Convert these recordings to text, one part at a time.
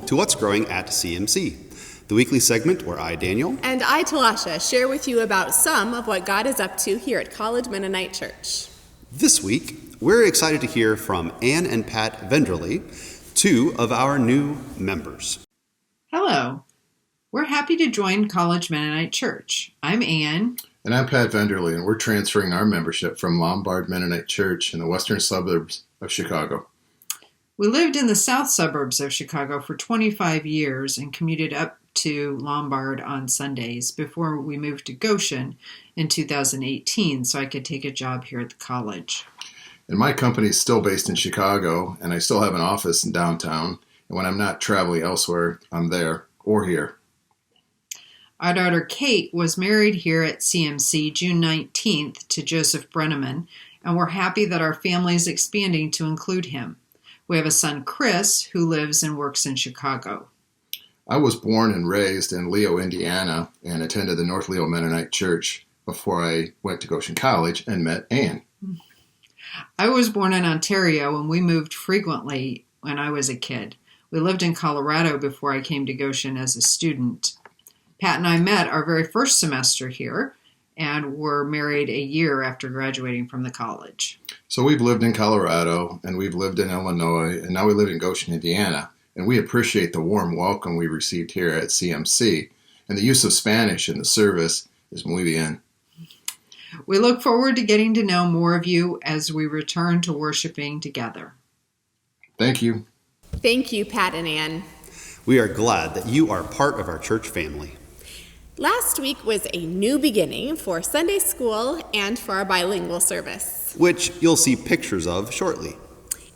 to What's Growing at CMC, the weekly segment where I, Daniel, and I, Talasha, share with you about some of what God is up to here at College Mennonite Church. This week, we're excited to hear from Ann and Pat Venderly, two of our new members. Hello. We're happy to join College Mennonite Church. I'm Ann. And I'm Pat Venderly, and we're transferring our membership from Lombard Mennonite Church in the western suburbs of Chicago. We lived in the south suburbs of Chicago for 25 years and commuted up to Lombard on Sundays before we moved to Goshen in 2018 so I could take a job here at the college. And my company is still based in Chicago, and I still have an office in downtown. And when I'm not traveling elsewhere, I'm there or here. Our daughter Kate was married here at CMC June 19th to Joseph Brenneman, and we're happy that our family is expanding to include him. We have a son, Chris, who lives and works in Chicago. I was born and raised in Leo, Indiana, and attended the North Leo Mennonite Church before I went to Goshen College and met Ann. I was born in Ontario, and we moved frequently when I was a kid. We lived in Colorado before I came to Goshen as a student. Pat and I met our very first semester here and were married a year after graduating from the college. So we've lived in Colorado, and we've lived in Illinois, and now we live in Goshen, Indiana. And we appreciate the warm welcome we received here at CMC. And the use of Spanish in the service is muy bien. We look forward to getting to know more of you as we return to worshiping together. Thank you. Thank you, Pat and Ann. We are glad that you are part of our church family. Last week was a new beginning for Sunday school and for our bilingual service, which you'll see pictures of shortly.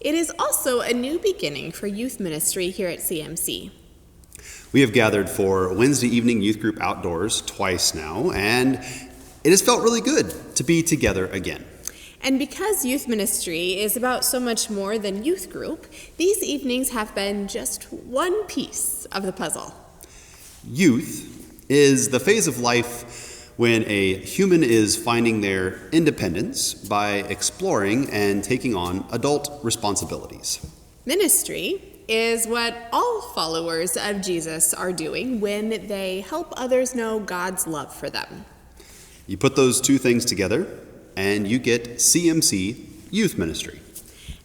It is also a new beginning for youth ministry here at CMC. We have gathered for Wednesday evening youth group outdoors twice now, and it has felt really good to be together again. And because youth ministry is about so much more than youth group, these evenings have been just one piece of the puzzle. Youth is the phase of life when a human is finding their independence by exploring and taking on adult responsibilities. Ministry is what all followers of Jesus are doing when they help others know God's love for them. You put those two things together, and you get CMC Youth Ministry.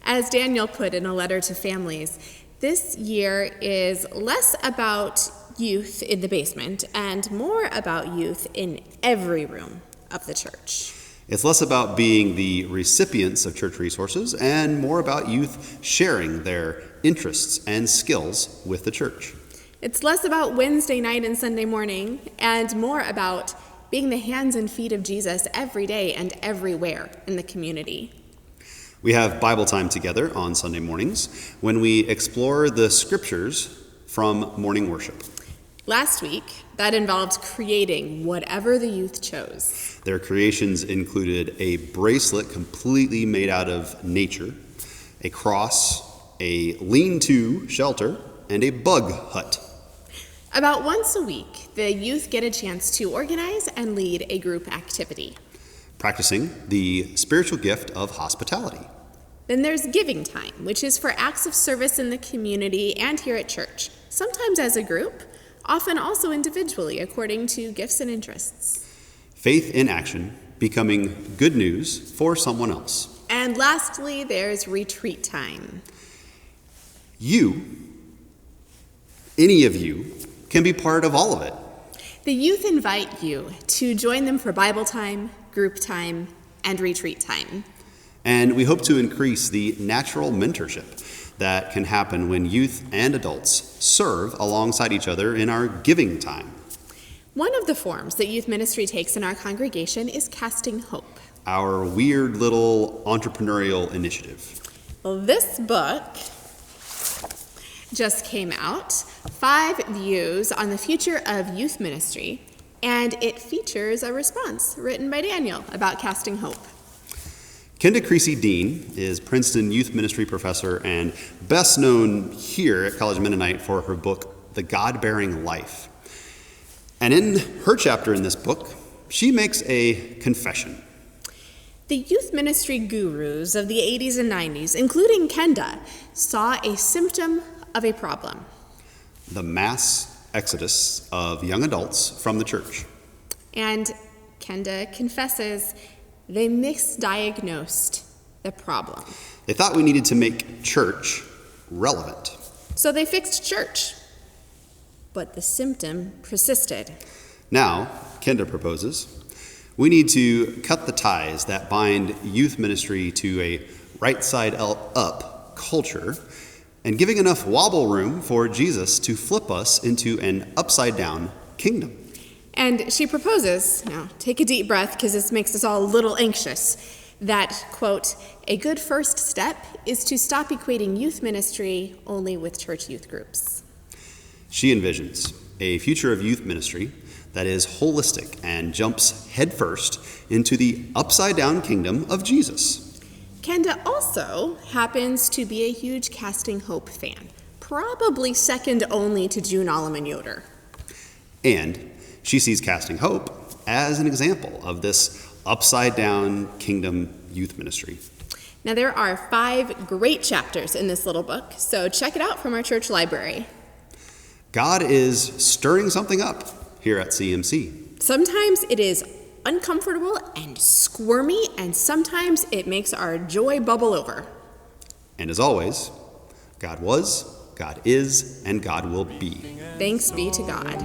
As Daniel put in a letter to families, this year is less about youth in the basement and more about youth in every room of the church. It's less about being the recipients of church resources and more about youth sharing their interests and skills with the church. It's less about Wednesday night and Sunday morning and more about being the hands and feet of Jesus every day and everywhere in the community. We have Bible time together on Sunday mornings when we explore the scriptures from morning worship. Last week, that involved creating whatever the youth chose. Their creations included a bracelet completely made out of nature, a cross, a lean-to shelter, and a bug hut. About once a week, the youth get a chance to organize and lead a group activity, practicing the spiritual gift of hospitality. Then there's giving time, which is for acts of service in the community and here at church, sometimes as a group, often also individually according to gifts and interests. Faith in action, becoming good news for someone else. And lastly, there's retreat time. Any of you, can be part of all of it. The youth invite you to join them for Bible time, group time, and retreat time. And we hope to increase the natural mentorship that can happen when youth and adults serve alongside each other in our giving time. One of the forms that youth ministry takes in our congregation is Casting Hope, our weird little entrepreneurial initiative. Well, this book just came out, 5 Views on the Future of Youth Ministry, and it features a response written by Daniel about Casting Hope. Kenda Creasy-Dean is Princeton Youth Ministry professor and best known here at College Mennonite for her book, The God-Bearing Life. And in her chapter in this book, she makes a confession. The youth ministry gurus of the 80s and 90s, including Kenda, saw a symptom of a problem. the mass exodus of young adults from the church. And Kenda confesses they misdiagnosed the problem. They thought we needed to make church relevant. So they fixed church. But the symptom persisted. Now, Kenda proposes, we need to cut the ties that bind youth ministry to a right side up culture and giving enough wobble room for Jesus to flip us into an upside down kingdom. And she proposes, now take a deep breath because this makes us all a little anxious, that, quote, a good first step is to stop equating youth ministry only with church youth groups. She envisions a future of youth ministry that is holistic and jumps headfirst into the upside-down kingdom of Jesus. Kenda also happens to be a huge Casting Hope fan, probably second only to June Alleman Yoder. And she sees Casting Hope as an example of this upside-down kingdom youth ministry. Now, there are 5 great chapters in this little book, so check it out from our church library. God is stirring something up here at CMC. Sometimes it is uncomfortable and squirmy, and sometimes it makes our joy bubble over. And as always, God was, God is, and God will be. Thanks be to God.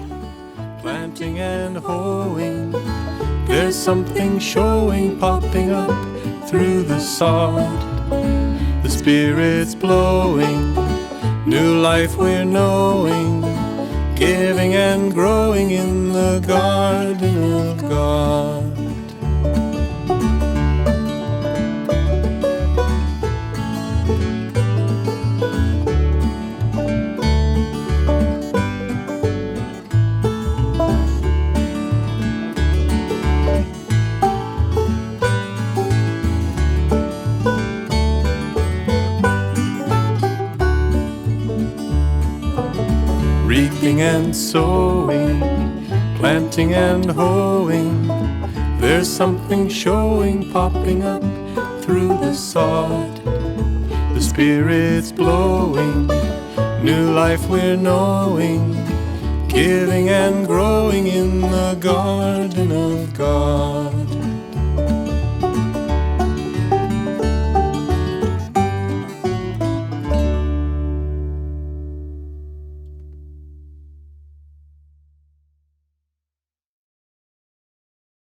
Planting and hoeing, there's something showing, popping up through the sod. The Spirit's blowing, new life we're knowing, giving and growing in the garden of God. Reaping and sowing, planting and hoeing, there's something showing, popping up through the sod. The Spirit's blowing, new life we're knowing, giving and growing in the garden of